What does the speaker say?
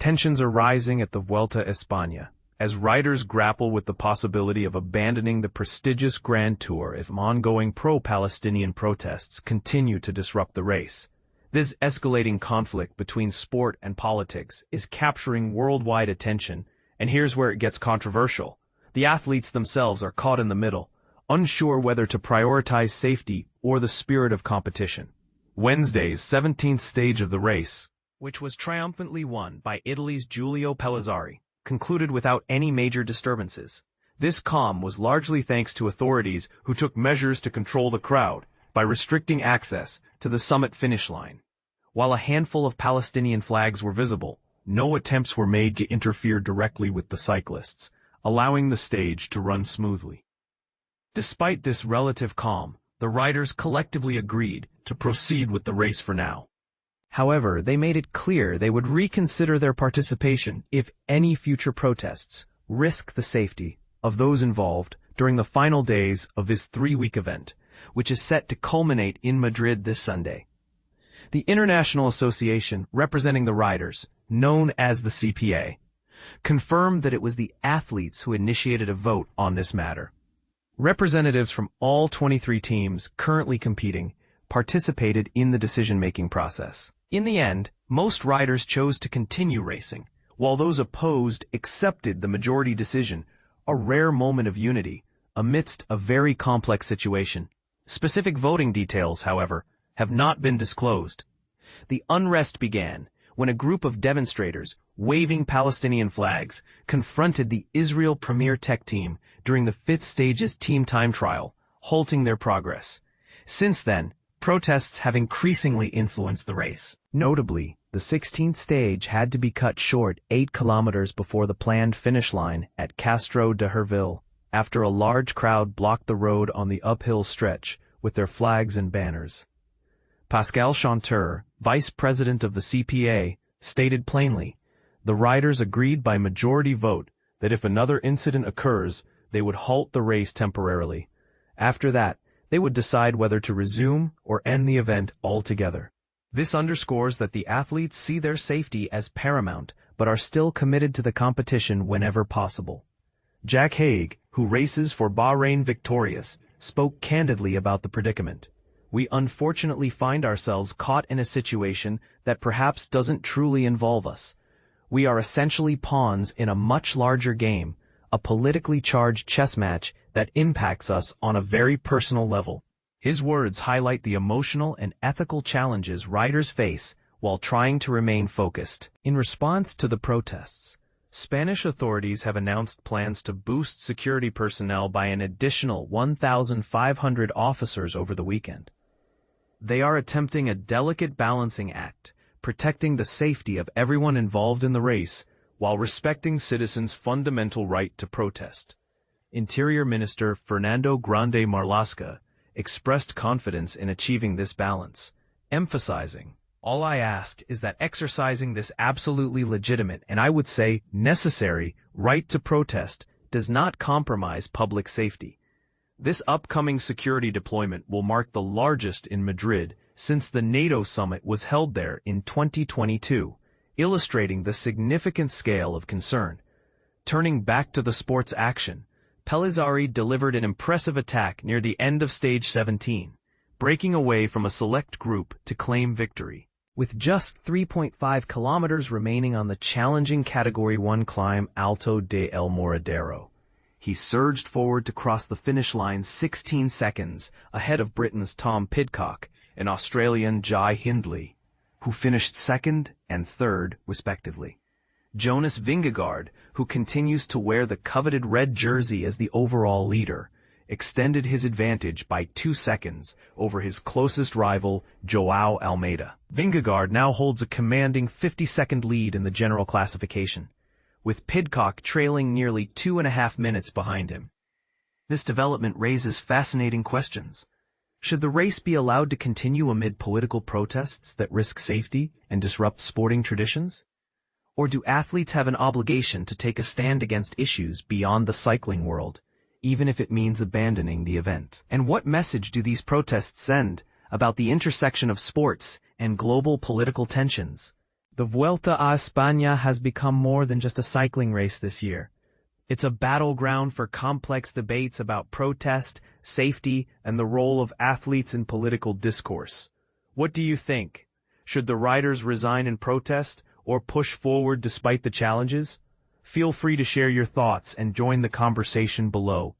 Tensions are rising at the Vuelta España, as riders grapple with the possibility of abandoning the prestigious Grand Tour if ongoing pro-Palestinian protests continue to disrupt the race. This escalating conflict between sport and politics is capturing worldwide attention, and here's where it gets controversial. The athletes themselves are caught in the middle, unsure whether to prioritize safety or the spirit of competition. Wednesday's 17th stage of the race, which was triumphantly won by Italy's Giulio Pellizzari, concluded without any major disturbances. This calm was largely thanks to authorities who took measures to control the crowd by restricting access to the summit finish line. While a handful of Palestinian flags were visible, no attempts were made to interfere directly with the cyclists, allowing the stage to run smoothly. Despite this relative calm, the riders collectively agreed to proceed with the race for now. However, they made it clear they would reconsider their participation if any future protests risk the safety of those involved during the final days of this 3-week event, which is set to culminate in Madrid this Sunday. The International Association representing the riders, known as the CPA, confirmed that it was the athletes who initiated a vote on this matter. Representatives from all 23 teams currently competing participated in the decision-making process. In the end, most riders chose to continue racing, while those opposed accepted the majority decision, a rare moment of unity amidst a very complex situation. Specific voting details, however, have not been disclosed. The unrest began when a group of demonstrators, waving Palestinian flags, confronted the Israel Premier Tech team during the 5th stage's team time trial, halting their progress. Since then, protests have increasingly influenced the race. Notably, the 16th stage had to be cut short 8 kilometers before the planned finish line at Castro de Herville, after a large crowd blocked the road on the uphill stretch with their flags and banners. Pascal Chanteur, vice president of the CPA, stated plainly, the riders agreed by majority vote that if another incident occurs, they would halt the race temporarily. After that, they would decide whether to resume or end the event altogether. This underscores that the athletes see their safety as paramount, but are still committed to the competition whenever possible. Jack Haig, who races for Bahrain Victorious, spoke candidly about the predicament. We unfortunately find ourselves caught in a situation that perhaps doesn't truly involve us. We are essentially pawns in a much larger game, a politically charged chess match that impacts us on a very personal level. His words highlight the emotional and ethical challenges riders face while trying to remain focused. In response to the protests, Spanish authorities have announced plans to boost security personnel by an additional 1,500 officers over the weekend. They are attempting a delicate balancing act, protecting the safety of everyone involved in the race while respecting citizens' fundamental right to protest. Interior Minister Fernando Grande Marlaska expressed confidence in achieving this balance, emphasizing, "All I ask is that exercising this absolutely legitimate and I would say necessary right to protest does not compromise public safety." This upcoming security deployment will mark the largest in Madrid since the NATO summit was held there in 2022, illustrating the significant scale of concern. Turning back to the sport's action, Pellizzari delivered an impressive attack near the end of stage 17, breaking away from a select group to claim victory. With just 3.5 kilometers remaining on the challenging Category 1 climb Alto de El Moradero, he surged forward to cross the finish line 16 seconds ahead of Britain's Tom Pidcock and Australian Jai Hindley, who finished second and third, respectively. Jonas Vingegaard, who continues to wear the coveted red jersey as the overall leader, extended his advantage by 2 seconds over his closest rival, Joao Almeida. Vingegaard now holds a commanding 50-second lead in the general classification, with Pidcock trailing nearly 2.5 minutes behind him. This development raises fascinating questions. Should the race be allowed to continue amid political protests that risk safety and disrupt sporting traditions? Or do athletes have an obligation to take a stand against issues beyond the cycling world, even if it means abandoning the event? And what message do these protests send about the intersection of sports and global political tensions? The Vuelta a España has become more than just a cycling race this year. It's a battleground for complex debates about protest, safety, and the role of athletes in political discourse. What do you think? Should the riders resign in protest or push forward despite the challenges? Feel free to share your thoughts and join the conversation below.